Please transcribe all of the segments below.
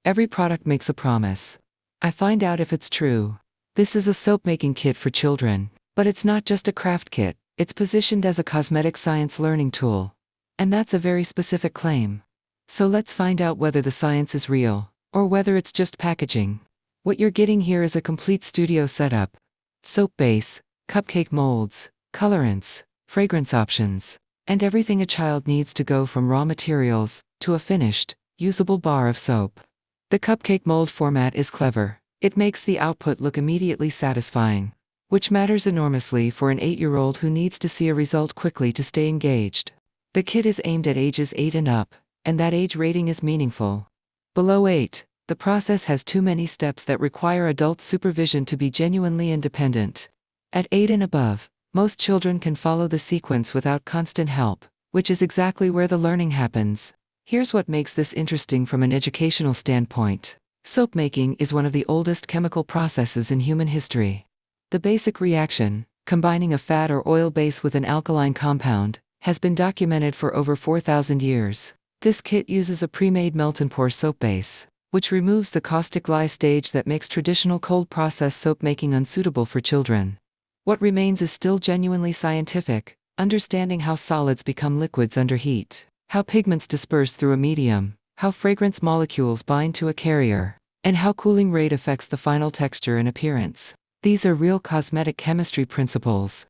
Every product makes a promise. I find out if it's true. This is a soap-making kit for children. But it's not just a craft kit, it's positioned as a cosmetic science learning tool. And that's a very specific claim. So let's find out whether the science is real, or whether it's just packaging. What you're getting here is a complete studio setup. Soap base, cupcake molds, colorants, fragrance options, and everything a child needs to go from raw materials to a finished, usable bar of soap. The cupcake mold format is clever. It makes the output look immediately satisfying, which matters enormously for an 8-year-old who needs to see a result quickly to stay engaged. The kit is aimed at ages 8 and up, and that age rating is meaningful. Below 8, the process has too many steps that require adult supervision to be genuinely independent. At 8 and above, most children can follow the sequence without constant help, which is exactly where the learning happens. Here's what makes this interesting from an educational standpoint. Soap making is one of the oldest chemical processes in human history. The basic reaction, combining a fat or oil base with an alkaline compound, has been documented for over 4,000 years. This kit uses a pre-made melt-and-pour soap base, which removes the caustic lye stage that makes traditional cold process soap making unsuitable for children. What remains is still genuinely scientific, understanding how solids become liquids under heat, how pigments disperse through a medium, how fragrance molecules bind to a carrier, and how cooling rate affects the final texture and appearance. These are real cosmetic chemistry principles.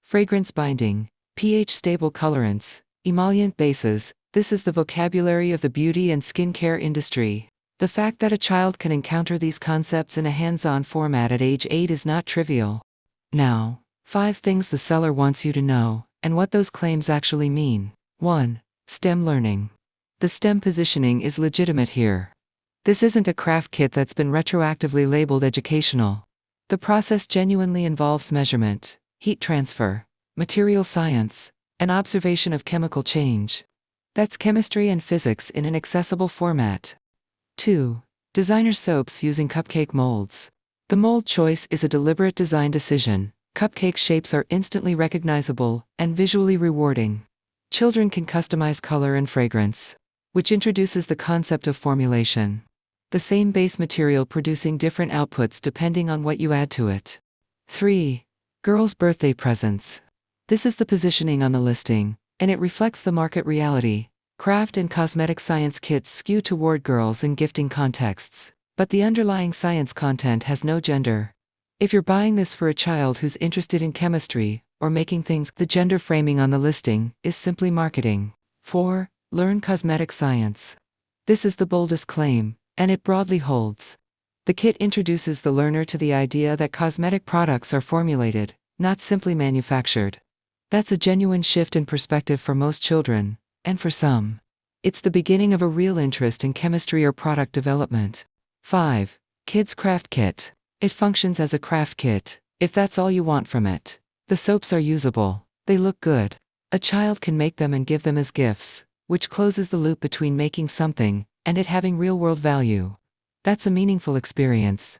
Fragrance binding, pH-stable colorants, emollient bases, this is the vocabulary of the beauty and skincare industry. The fact that a child can encounter these concepts in a hands-on format at age 8 is not trivial. Now, 5 things the seller wants you to know, and what those claims actually mean. 1. STEM learning. The STEM positioning is legitimate here. This isn't a craft kit that's been retroactively labeled educational. The process genuinely involves measurement, heat transfer, material science, and observation of chemical change. That's chemistry and physics in an accessible format. 2. Designer soaps using cupcake molds. The mold choice is a deliberate design decision. Cupcake shapes are instantly recognizable and visually rewarding. Children can customize color and fragrance, which introduces the concept of formulation. The same base material producing different outputs depending on what you add to it. 3. Girls' birthday presents. This is the positioning on the listing, and it reflects the market reality. Craft and cosmetic science kits skew toward girls in gifting contexts, but the underlying science content has no gender. If you're buying this for a child who's interested in chemistry or making things, the gender framing on the listing is simply marketing. 4. Learn cosmetic science. This is the boldest claim, and it broadly holds. The kit introduces the learner to the idea that cosmetic products are formulated, not simply manufactured. That's a genuine shift in perspective for most children, and for some, it's the beginning of a real interest in chemistry or product development. 5. Kids Craft Kit. It functions as a craft kit, if that's all you want from it. The soaps are usable, they look good. A child can make them and give them as gifts, which closes the loop between making something and it having real-world value. That's a meaningful experience.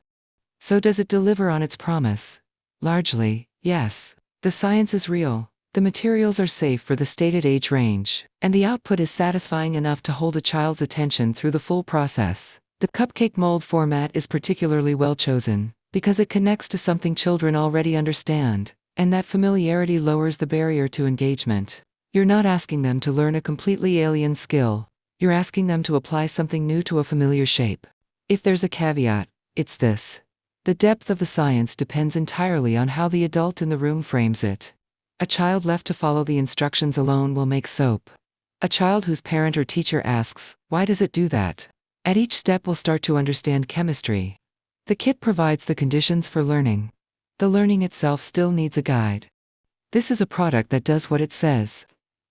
So does it deliver on its promise? Largely, yes. The science is real, the materials are safe for the stated age range, and the output is satisfying enough to hold a child's attention through the full process. The cupcake mold format is particularly well chosen, because it connects to something children already understand, and that familiarity lowers the barrier to engagement. You're not asking them to learn a completely alien skill, you're asking them to apply something new to a familiar shape. If there's a caveat, it's this. The depth of the science depends entirely on how the adult in the room frames it. A child left to follow the instructions alone will make soap. A child whose parent or teacher asks, "Why does it do that?" At each step will start to understand chemistry. The kit provides the conditions for learning. The learning itself still needs a guide. This is a product that does what it says.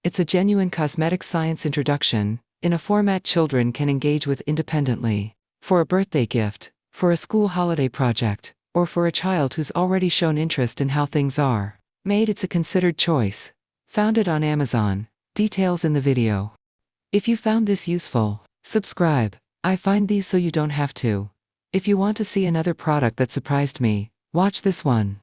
It's a genuine cosmetic science introduction, in a format children can engage with independently. For a birthday gift, for a school holiday project, or for a child who's already shown interest in how things are made, it's a considered choice. Found it on Amazon. Details in the video. If you found this useful, subscribe. I find these so you don't have to. If you want to see another product that surprised me, watch this one.